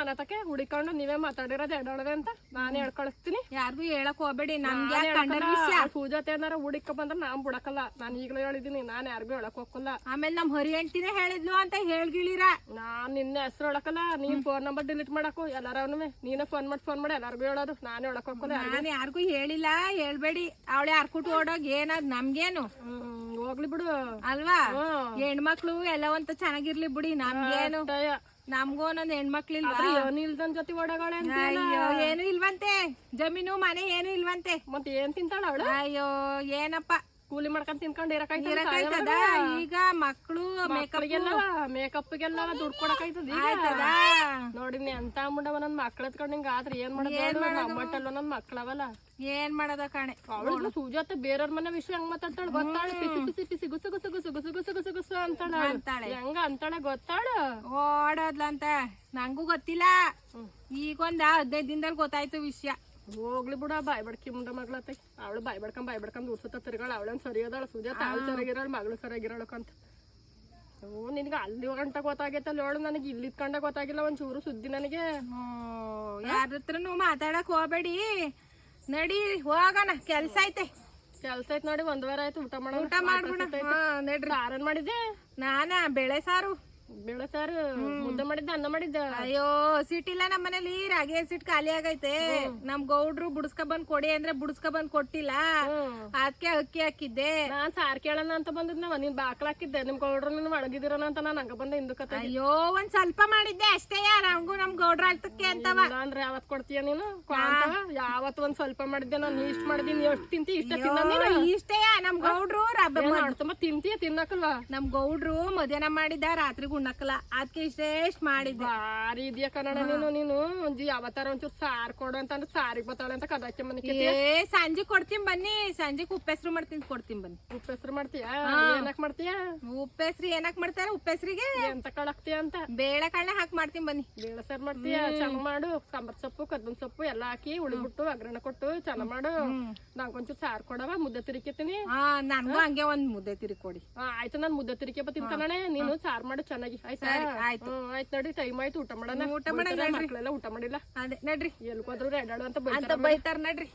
ಮನೆ ತಕ್ಕೆ ಹುಡಿಕೊಂಡು ನೀವೇ ಮಾತಾಡಿರೋದು ಎಡೋಳದೆ ಅಂತ ನಾನೇ ಹೇಳ್ಕೊಳಿಸ್ತೀನಿ. ಯಾರಿಗೂ ಹೇಳಕ್ ಹೋಗ್ಬೇಡಿ. ನಮ್ಗೆ ಪೂಜಾತೆ ಏನಾರ ಹುಡಿಕ ಬಂದ್ರೆ ನಾನ್ ಬಿಡಕಲ್ಲ. ನಾನು ಈಗಲೂ ಹೇಳಿದೀನಿ, ನಾನ್ ಯಾರಿಗೂ ಹೇಳಕ್ ಹೋಗಲ್ಲ. ಆಮೇಲೆ ನಮ್ ಹರಿ ಹೆಂಡ್ತಿನೇ ಹೇಳಿದ್ಲು ಅಂತ ಹೇಳ್ಗಿಳಿರ. ನಾನ್ ನಿನ್ನೆ ಹೆಸರು ಹೇಳಕಲ್ಲ. ನೀನ್ ಫೋನ್ ನಂಬರ್ ಡಿಲೀಟ್ ಮಾಡಕು ಎಲ್ಲಾರವನು. ನೀನೇ ಫೋನ್ ಮಾಡಿ ಎಲ್ಲಾರ್ಗು ಹೇಳೋದು. ನಾನೇ ಹೇಳಕ್ ಹೋಗಲ್ಲ. ನಾನು ಯಾರಿಗೂ ಹೇಳಿಲ್ಲ, ಹೇಳ್ಬೇಡಿ. ಅವಳೆ ಯಾರ್ಕುಟ್ ಓಡೋಗ್ ಏನದ್ ನಮ್ಗೇನು. ಹೋಗ್ಲಿ ಬಿಡು ಅಲ್ವಾ. ಹೆಣ್ಮಕ್ಳು ಎಲ್ಲವಂತ ಚೆನ್ನಾಗಿರ್ಲಿ ಬಿಡಿ, ನಮ್ಗೇನು. ನಮ್ಗೂ ಒಂದೊಂದ್ ಹೆಣ್ಮಕ್ಳಿಲ್ವಾ? ಇಲ್ದನ್ ಜೊತೆ ಓಡಾಳೆ. ಅಯ್ಯೋ ಏನು ಇಲ್ವಂತೆ, ಜಮೀನು ಮನೆ ಏನು ಇಲ್ವಂತೆ. ಮತ್ತೆ ಏನ್ ತಿಂತಾಳ ಅವಳು? ಅಯ್ಯೋ ಏನಪ್ಪ, ಕೂಲಿ ಮಾಡ್ಕೊಂಡ್ ತಿನ್ಕೊಂಡ್ ಇರಕಾಯ್ತದ? ಈಗ ಮಕ್ಳು ಮೇಕಪ್ಗೆಲ್ಲ ದುಡ್ಡು ಕೊಡಕಾಯ್ತದ ನೋಡಿ. ಎಂತ ಮುಂಡವ ನನ್ ಮಕ್ಳ ಎತ್ಕೊಂಡ್ ಹಿಂಗ ಆದ್ರೆ ಏನ್ ಮಾಡೋದು? ನನ್ ಮಕ್ಳವಲ್ಲ, ಏನ್ ಮಾಡೋದ ಕಾಣೆ. ಅವಳು ಸೂಜಾತ ಬೇರೆಯವ್ರ ಮನೆ ವಿಷಯ ಹೆಂಗ್ ಮಾತಾಡ್ತಾಳ ಗೊತ್ತಾಳ. ಪಿಸಿ ಪಿಸಿ ಪಿಸಿ ಗುಸು ಗುಸು ಗುಸು ಗುಸು ಗುಸು ಗುಸು ಗುಸು ಅಂತಾಳೆ. ಹೆಂಗ ಅಂತಾಳೆ ಗೊತ್ತಾಳ. ಓಡೋದ್ಲಂತ ನಂಗೂ ಗೊತ್ತಿಲ್ಲ. ಈಗೊಂದ 15 ದಿನದಲ್ಲಿ ಗೊತ್ತಾಯ್ತು ವಿಷಯ. ಹೋಗ್ಲಿ ಬಿಡ, ಬಾಯ್ ಬಡ್ಕಿ ಮುಂಡ ಮಗ್ಳತ್ತ. ಅವಳು ಬಾಯ್ ಬಡ್ಕೊಂಡ್ ಉಡ್ಸುತ್ತ ತಿರ್ಗಾಳ. ಅವಳನ್ ಸರಿ ಅದಾಳ ಸುಜಾತ. ಅವಳು ಸರಿಯಾಗಿರಾಳ, ಮಗಳು ಸರಿಯಾಗಿರಾಳಕಂತ. ನಿನ್ಗೆ ಅಲ್ಲಿ ಗಂಟ ಗೊತ್ತಾಗೈತಲ್ಲ ಹೇಳು. ನನಗೆ ಇಲ್ಲಿ ಕಂಡ ಗೊತ್ತಾಗಿಲ್ಲ ಒಂಚೂರು ಸುದ್ದಿ ನನಗೆ. ಯಾರ ಹತ್ರನು ಮಾತಾಡಕ್ ಹೋಗ್ಬೇಡಿ, ನಡಿ ಹೋಗೋಣ. ಕೆಲ್ಸ ಐತೆ ನೋಡಿ. 1 ವಾರ ಆಯ್ತು ಊಟ ಮಾಡ್ಬಿಡ. ನಡ್ರಿ. ಆರನ್ ಮಾಡಿದ್ದೆ ನಾನ ಬೇಳೆ ಸಾರು ಮುದ್ದೆ ಮಾಡಿದ್ದೆ, ಅನ್ನ ಮಾಡಿದ್ದೆ. ಅಯ್ಯೋ ಸಿಟ್ಟಿಲ್ಲ ನಮ್ಮ ಮನೇಲಿ. ರಾಗಿ ಸಿಟ್ ಖಾಲಿ ಆಗೈತೆ. ನಮ್ ಗೌಡ್ರು ಬುಡ್ಸ್ಕ ಬಂದ್ ಕೊಡಿ ಅಂದ್ರೆ ಬುಡ್ಸ್ಕ ಬಂದ್ ಕೊಟ್ಟಿಲ್ಲ. ಅದಕ್ಕೆ ಅಕ್ಕಿ ಹಾಕಿದ್ದೆ. ನಾನ್ ಸಾರ್ ಕೇಳೋಣ ಅಂತ ಬಂದಿದ್ನವ. ನೀನ್ ಬಾಕ್ಲ ಹಾಕಿದ್ದೆ. ನಿಮ್ ಗೌಡ್ರು ನೀನ್ ಒಳಗಿದಿರೋಣ ಅಂತ ನಾನ್ ಹಂಗ ಬಂದೆ ಹಿಂದಕ್ಕೆ. ಅಯ್ಯೋ ಒಂದ್ ಸ್ವಲ್ಪ ಮಾಡಿದ್ದೆ ಅಷ್ಟೇ. ನಮ್ಗೂ ನಮ್ ಗೌಡ್ರ ಅಳ್ತಕ್ಕೆ ಅಂತವ. ಅಂದ್ರೆ ಯಾವತ್ ಕೊಡ್ತೀಯ ನೀನು? ಯಾವತ್ ಒಂದ್ ಸ್ವಲ್ಪ ಮಾಡಿದ್ದೆ. ನಾನು ಇಷ್ಟ ಮಾಡಿದೀನಿ. ಎಷ್ಟು ತಿಂತಿ? ಇಷ್ಟ ಇಷ್ಟೇ. ನಮ್ ಗೌಡ್ರು ತುಂಬಾ ತಿಂತೀಯ ತಿನ್ನಕಲ್ವಾ? ನಮ್ ಗೌಡ್ರು ಮಧ್ಯಾಹ್ನ ಮಾಡಿದ, ರಾತ್ರಿ ಉಣ್ಣಕ್ಕಲ್ಲ. ಅದಕ್ಕೆ ಇಷ್ಟ ಮಾಡಿದ್ದೆ. ಭಾರಿ ಇದೆಯಾ ಕನ್ನಡ ನೀನು. ಯಾವತ್ತಾರ ಒಂಚೂರು ಸಾರ್ ಕೊಡು ಅಂತಂದ್ರೆ ಸಾರಿಗೆ ಬತ್ತಾಳೆ ಅಂತ ಕದಾಕೆ ಮನೆ. ಸಂಜೆ ಕೊಡ್ತೀನಿ ಬನ್ನಿ. ಸಂಜೆಗೆ ಉಪ್ಪೆಸ್ರು ಮಾಡ್ತೀನಿ, ಕೊಡ್ತೀನಿ ಬನ್ನಿ. ಉಪ್ಪೆಸ್ರು ಮಾಡ್ತೀಯ? ಏನಕ್ ಮಾಡ್ತೀಯ? ಉಪ್ಪೆಸ್ರಿ ಏನಕ್ ಮಾಡ್ತಾರ? ಉಪ್ಪೆಸ್ರಿಗೆ ಎಂತ ಕಾಳು ಹಾಕ್ತೀಯ ಅಂತ? ಬೇಳೆ ಕಾಳನ್ನ ಹಾಕಿ ಮಾಡ್ತೀನಿ ಬನ್ನಿ. ಬೇಳೆ ಸಾರು ಮಾಡ್ತೀಯ? ಚೆನ್ನಾಗ್ ಮಾಡು. ಸಾಂಬಾರ್ ಸೊಪ್ಪು, ಕದ್ಬನ್ ಸೊಪ್ಪು ಎಲ್ಲ ಹಾಕಿ ಉಳಿಬಿಟ್ಟು ಅಗ್ರಣ ಕೊಟ್ಟು ಚೆನ್ನಾಗ್ ಮಾಡು. ನಂಗೊಂಚೂರು ಸಾರು ಕೊಡವ, ಮುದ್ದೆ ತಿರುಗಿತೀನಿ. ನನ್ಗೂ ಹಂಗೆ ಒಂದ್ ಮುದ್ದೆ ತಿರುಗಿ ಕೊಡಿ. ಆಯ್ತು, ನಾನ್ ಮುದ್ದೆ ತಿರುಗಿ ಬತ್ತೀನಿ ಕಣೆ. ನೀನು ಸಾರು ಮಾಡು ಚೆನ್ನಾಗಿ. ಆಯ್ತು ನಡಿ. ಟೈಮ್ ಆಯ್ತು, ಊಟ ಮಾಡೋಣ. ಮಕ್ಕಳೆಲ್ಲ ಊಟ ಮಾಡಿಲ್ಲ. ಅದೇ ನಡ್ರಿ. ಎಲ್ಕೋದ್ರು ಎಡಾಡು ಅಂತ ಬೈತಾರ ನಡ್ರಿ.